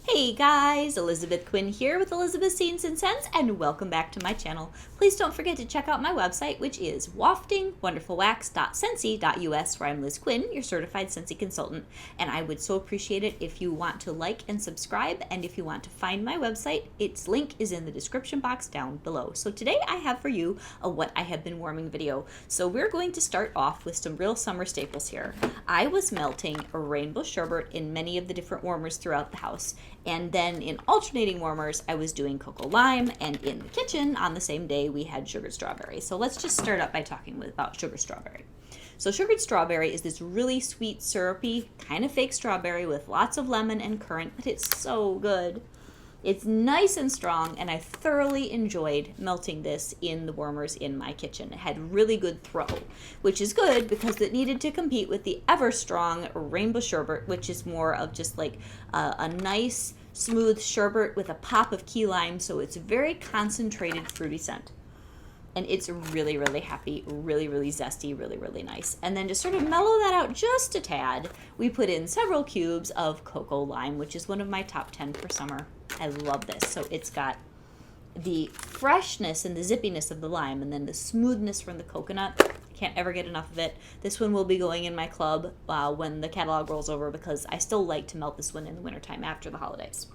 Hey guys, Elizabeth Quinn here with Elizabeth Scenes and Scents, and welcome back to my channel. Please don't forget to check out my website, which is waftingwonderfulwax.scentsy.us, where I'm Liz Quinn, your certified Scentsy consultant, and I would so appreciate it if you want to like and subscribe, and if you want to find my website, its link is in the description box down below. So today I have for you a what I have been warming video. So we're going to start off with some real summer staples here. I was melting a rainbow sherbet in many of the different warmers throughout the house. And then in alternating warmers, I was doing cocoa lime, and in the kitchen on the same day, we had sugared strawberry. So let's just start up by talking about sugared strawberry. So sugared strawberry is this really sweet, syrupy, kind of fake strawberry with lots of lemon and currant, but it's so good. It's nice and strong, and I thoroughly enjoyed melting this in the warmers in my kitchen. It had really good throw, which is good because it needed to compete with the ever-strong rainbow sherbet, which is more of just like a nice, smooth sherbet with a pop of key lime, so it's a very concentrated fruity scent. And it's really, really happy, really, really zesty, really, really nice. And then to sort of mellow that out just a tad, we put in several cubes of cocoa lime, which is one of my top 10 for summer. I love this. So it's got the freshness and the zippiness of the lime, and then the smoothness from the coconut. Can't ever get enough of it. This one will be going in my club when the catalog rolls over, because I still like to melt this one in the wintertime after the holidays.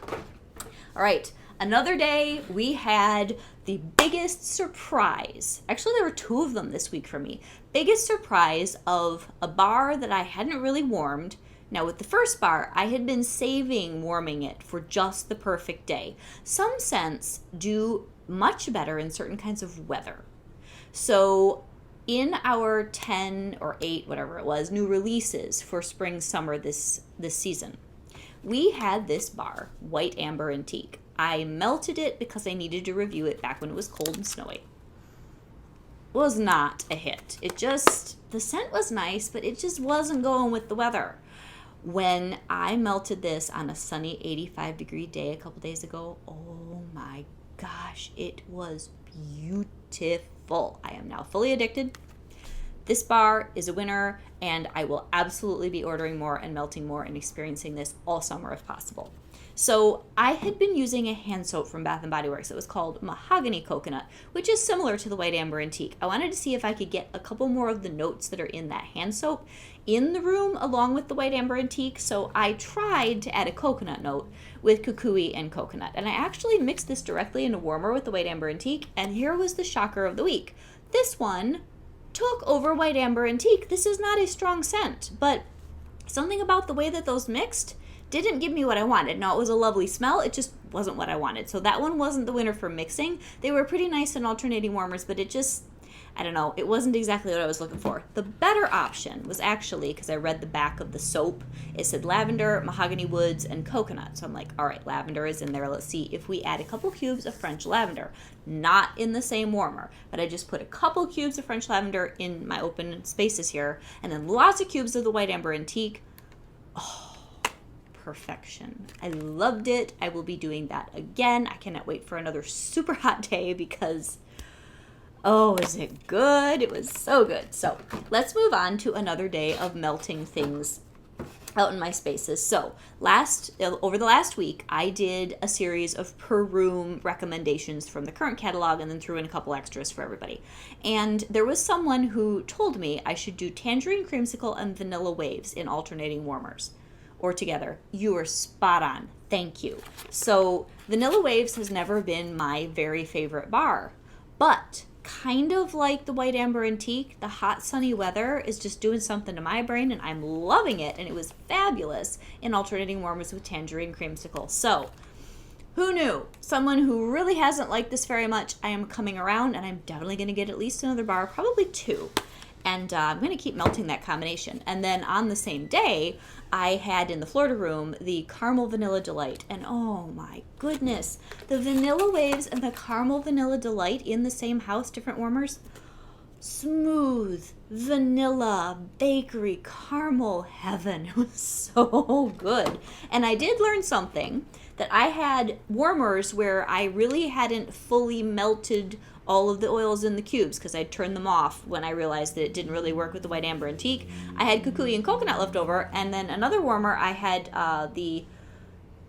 All right, another day we had the biggest surprise. Actually, there were two of them this week for me. Biggest surprise of a bar that I hadn't really warmed. Now, with the first bar, I had been saving warming it for just the perfect day. Some scents do much better in certain kinds of weather. So in our 10 or 8, whatever it was, new releases for spring, summer this season, we had this bar, White Amber Antique. I melted it because I needed to review it back when it was cold and snowy. Was not a hit. The scent was nice, but it just wasn't going with the weather. When I melted this on a sunny 85-degree day a couple days ago, oh my gosh, it was beautiful. I am now fully addicted. This bar is a winner, and I will absolutely be ordering more and melting more and experiencing this all summer if possible. So I had been using a hand soap from Bath & Body Works. It was called Mahogany Coconut, which is similar to the White Amber Antique. I wanted to see if I could get a couple more of the notes that are in that hand soap in the room along with the White Amber Antique. So I tried to add a coconut note with kukui and coconut. And I actually mixed this directly in a warmer with the White Amber Antique. And here was the shocker of the week. This one took over White Amber Antique. This is not a strong scent, but something about the way that those mixed didn't give me what I wanted. Now, it was a lovely smell, it just wasn't what I wanted. So that one wasn't the winner for mixing. They were pretty nice in alternating warmers, but it just, I don't know, it wasn't exactly what I was looking for. The better option was actually, because I read the back of the soap, it said lavender, mahogany woods, and coconut. So I'm like, all right, lavender is in there. Let's see if we add a couple cubes of French lavender. Not in the same warmer, but I just put a couple cubes of French lavender in my open spaces here, and then lots of cubes of the White Amber Antique. Oh, perfection. I loved it. I will be doing that again. I cannot wait for another super hot day because, oh, is it good? It was so good. So let's move on to another day of melting things out in my spaces. So over the last week, I did a series of per room recommendations from the current catalog and then threw in a couple extras for everybody. And there was someone who told me I should do Tangerine Creamsicle and Vanilla Waves in alternating warmers or together. You are spot on. Thank you. So Vanilla Waves has never been my very favorite bar, but kind of like the White Amber Antique, the hot sunny weather is just doing something to my brain, and I'm loving it, and it was fabulous in alternating warmers with Tangerine Creamsicle. So who knew? Someone who really hasn't liked this very much, I am coming around, and I'm definitely going to get at least another bar, probably 2. And I'm going to keep melting that combination. And then on the same day, I had in the Florida room the Caramel Vanilla Delight. And oh my goodness, the Vanilla Waves and the Caramel Vanilla Delight in the same house, different warmers. Smooth, vanilla, bakery, caramel heaven. It was so good. And I did learn something, that I had warmers where I really hadn't fully melted all of the oils in the cubes because I'd turned them off when I realized that it didn't really work with the White Amber Antique. I had kukui and coconut left over, and then another warmer I had the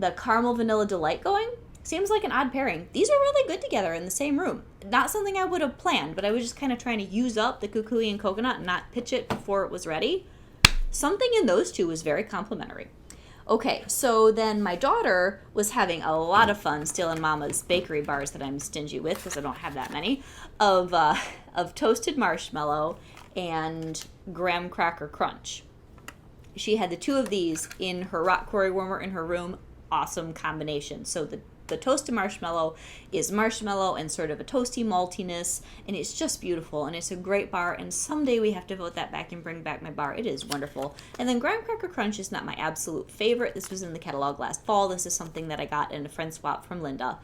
the caramel vanilla delight going. Seems like an odd pairing. These are really good together in the same room. Not something I would have planned, but I was just kind of trying to use up the kukui and coconut and not pitch it before it was ready. Something in those two was very complimentary. Okay, so then my daughter was having a lot of fun stealing Mama's bakery bars that I'm stingy with because I don't have that many, of toasted marshmallow and graham cracker crunch. She had the two of these in her rock quarry warmer in her room. Awesome combination. So the toasted marshmallow is marshmallow and sort of a toasty maltiness, and it's just beautiful, and it's a great bar, and someday we have to vote that back and bring back my bar. It is wonderful. And then graham cracker crunch is not my absolute favorite. This was in the catalog last fall. This is something that I got in a friend swap from Linda,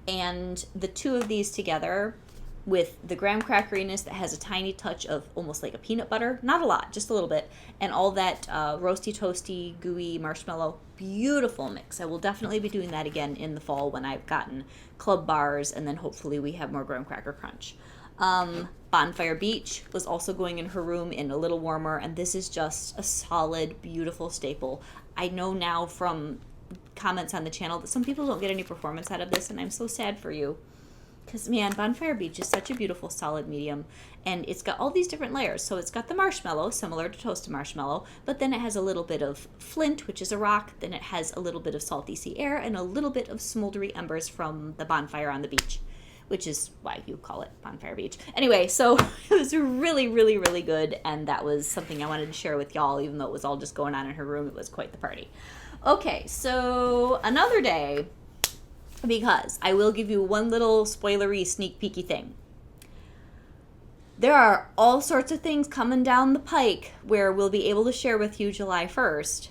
and the two of these together with the graham crackeriness that has a tiny touch of almost like a peanut butter, not a lot, just a little bit, and all that roasty, toasty, gooey marshmallow, beautiful mix. I will definitely be doing that again in the fall when I've gotten club bars, and then hopefully we have more graham cracker crunch. Bonfire Beach was also going in her room in a little warmer, and this is just a solid, beautiful staple. I know now from comments on the channel that some people don't get any performance out of this, and I'm so sad for you. Because, man, Bonfire Beach is such a beautiful solid medium, and it's got all these different layers. So it's got the marshmallow, similar to toasted marshmallow, but then it has a little bit of flint, which is a rock, then it has a little bit of salty sea air, and a little bit of smoldery embers from the bonfire on the beach, which is why you call it Bonfire Beach. Anyway, so it was really, really, really good, and that was something I wanted to share with y'all, even though it was all just going on in her room. It was quite the party. Okay, so another day, because I will give you one little spoilery sneak peeky thing. There are all sorts of things coming down the pike where we'll be able to share with you July 1st.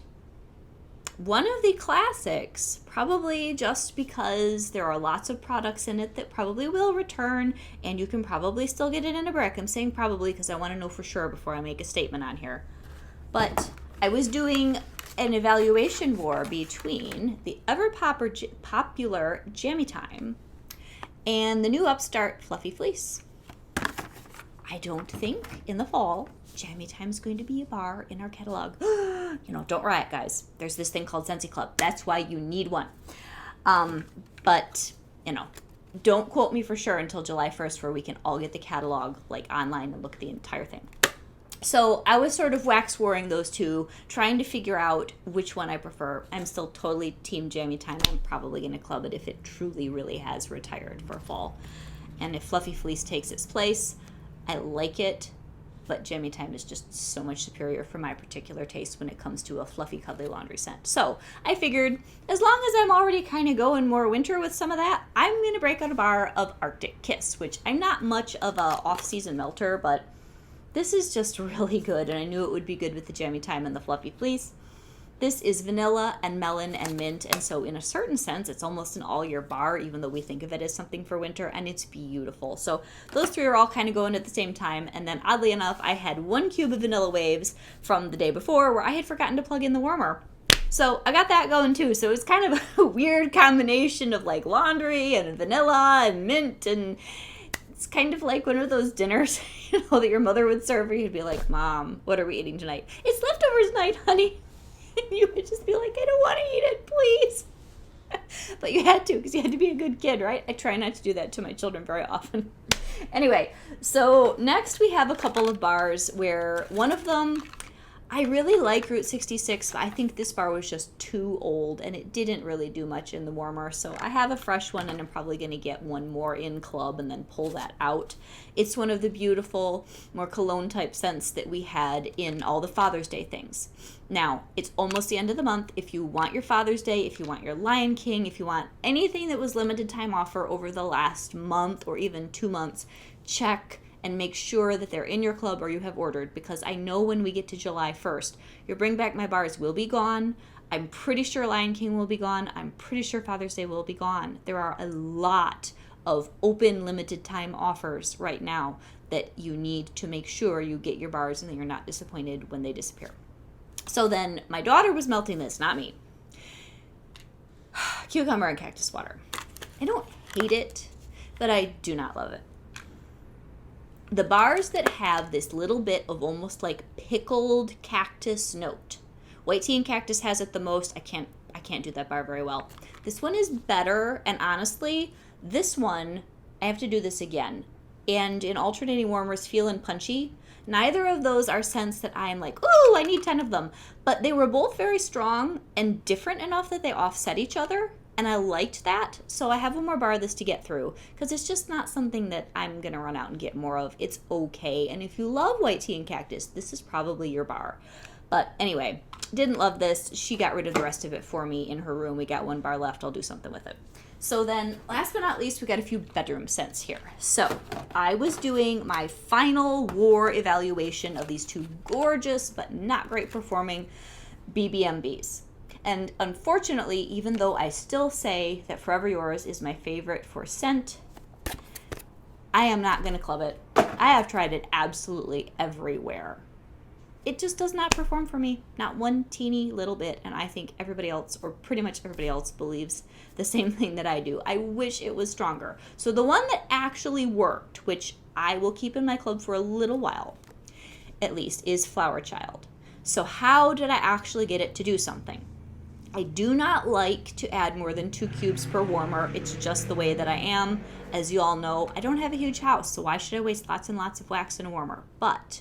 One of the classics, probably just because there are lots of products in it that probably will return, and you can probably still get it in a brick. I'm saying probably because I want to know for sure before I make a statement on here. But I was doing an evaluation war between the ever-popular Jammy Time and the new upstart Fluffy Fleece. I don't think in the fall Jammy Time is going to be a bar in our catalog. Don't riot, guys. There's this thing called Scentsy Club. That's why you need one. But don't quote me for sure until July 1st where we can all get the catalog online and look at the entire thing. So I was sort of wax warring those two, trying to figure out which one I prefer. I'm still totally team Jammy Time. I'm probably going to club it if it truly, really has retired for fall. And if Fluffy Fleece takes its place, I like it, but Jammy Time is just so much superior for my particular taste when it comes to a fluffy, cuddly laundry scent. So I figured, as long as I'm already kind of going more winter with some of that, I'm going to break out a bar of Arctic Kiss, which I'm not much of a off-season melter, but this is just really good, and I knew it would be good with the Jammy Time and the Fluffy Fleece. This is vanilla and melon and mint, and so in a certain sense, it's almost an all-year bar, even though we think of it as something for winter, and it's beautiful. So those three are all kind of going at the same time, and then oddly enough, I had 1 cube of Vanilla Waves from the day before where I had forgotten to plug in the warmer. So I got that going too, so it's kind of a weird combination of laundry and vanilla and mint, and it's kind of like one of those dinners, that your mother would serve, where you'd be like, Mom, what are we eating tonight? It's leftovers night, honey. And you would just be like, I don't want to eat it, please. But you had to, because you had to be a good kid, right? I try not to do that to my children very often. Anyway, so next we have a couple of bars where one of them, I really like Route 66, but I think this bar was just too old, and it didn't really do much in the warmer. So I have a fresh one, and I'm probably going to get one more in club and then pull that out. It's one of the beautiful, more cologne-type scents that we had in all the Father's Day things. Now, it's almost the end of the month. If you want your Father's Day, if you want your Lion King, if you want anything that was limited time offer over the last month or even 2 months, check and make sure that they're in your club or you have ordered, because I know when we get to July 1st, your Bring Back My Bars will be gone. I'm pretty sure Lion King will be gone. I'm pretty sure Father's Day will be gone. There are a lot of open limited time offers right now that you need to make sure you get your bars and that you're not disappointed when they disappear. So then my daughter was melting this, not me. Cucumber and cactus water. I don't hate it, but I do not love it. The bars that have this little bit of almost like pickled cactus note. White Tea and Cactus has it the most. I can't I can't do that bar very well. This one is better, and honestly, this one, I have to do this again. And in alternating warmers, Feel and Punchy, neither of those are scents that I'm like, ooh, I need 10 of them. But they were both very strong and different enough that they offset each other. And I liked that. So I have one more bar of this to get through because it's just not something that I'm going to run out and get more of. It's okay. And if you love white tea and cactus, this is probably your bar. But anyway, didn't love this. She got rid of the rest of it for me in her room. We got one bar left. I'll do something with it. So then, last but not least, we got a few bedroom scents here. So I was doing my final war evaluation of these two gorgeous but not great performing BBMBs. And unfortunately, even though I still say that Forever Yours is my favorite for scent, I am not going to club it. I have tried it absolutely everywhere. It just does not perform for me, not one teeny little bit, and I think everybody else, or pretty much everybody else, believes the same thing that I do. I wish it was stronger. So the one that actually worked, which I will keep in my club for a little while, at least, is Flower Child. So how did I actually get it to do something? I do not like to add more than 2 cubes per warmer. It's just the way that I am. As you all know, I don't have a huge house, so why should I waste lots and lots of wax in a warmer? But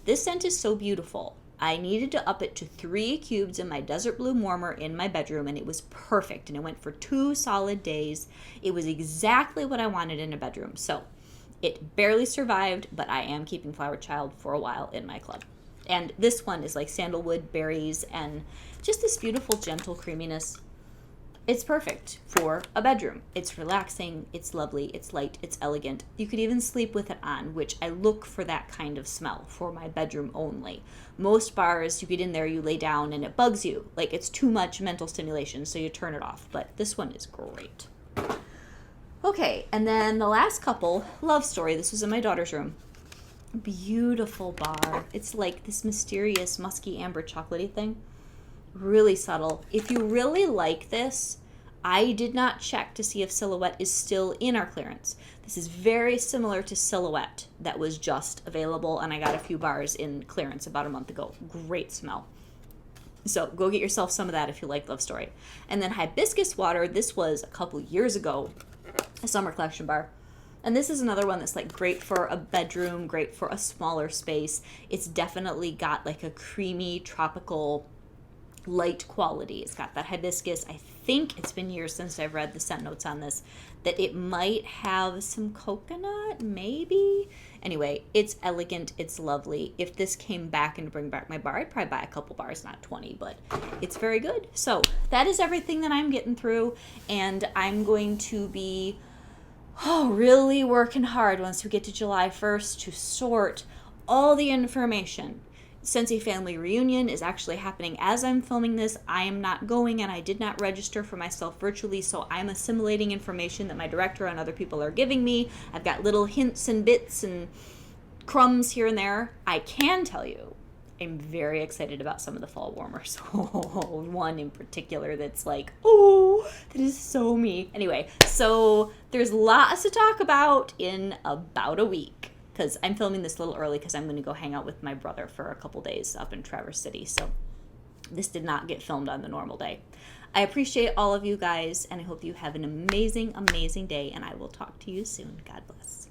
this scent is so beautiful. I needed to up it to 3 cubes in my Desert Bloom warmer in my bedroom, and it was perfect. And it went for 2 solid days. It was exactly what I wanted in a bedroom. So it barely survived, but I am keeping Flower Child for a while in my club. And this one is like sandalwood, berries, and just this beautiful, gentle creaminess. It's perfect for a bedroom. It's relaxing, it's lovely, it's light, it's elegant. You could even sleep with it on, which I look for that kind of smell for my bedroom only. Most bars, you get in there, you lay down, and it bugs you. Like it's too much mental stimulation, so you turn it off. But this one is great. Okay, and then the last couple, Love Story. This was in my daughter's room. Beautiful bar. It's like this mysterious musky amber chocolatey thing. Really subtle. If you really like this, I did not check to see if Silhouette is still in our clearance. This is very similar to Silhouette that was just available, and I got a few bars in clearance about a month ago. Great smell. So go get yourself some of that if you like Love Story. And then Hibiscus Water. This was a couple years ago, a summer collection bar. And this is another one that's like great for a bedroom, great for a smaller space. It's definitely got like a creamy, tropical, light quality. It's got that hibiscus. I think it's been years since I've read the scent notes on this, that it might have some coconut, maybe. Anyway, it's elegant. It's lovely. If this came back and bring back my bar, I'd probably buy a couple bars, not 20, but it's very good. So that is everything that I'm getting through, and I'm going to be really working hard once we get to July 1st to sort all the information. Scentsy Family Reunion is actually happening as I'm filming this. I am not going, and I did not register for myself virtually, so I'm assimilating information that my director and other people are giving me. I've got little hints and bits and crumbs here and there. I can tell you, I'm very excited about some of the fall warmers. One in particular that's like, oh, that is so me. Anyway, so there's lots to talk about in about a week, because I'm filming this a little early because I'm going to go hang out with my brother for a couple days up in Traverse City. So this did not get filmed on the normal day. I appreciate all of you guys, and I hope you have an amazing, amazing day, and I will talk to you soon. God bless.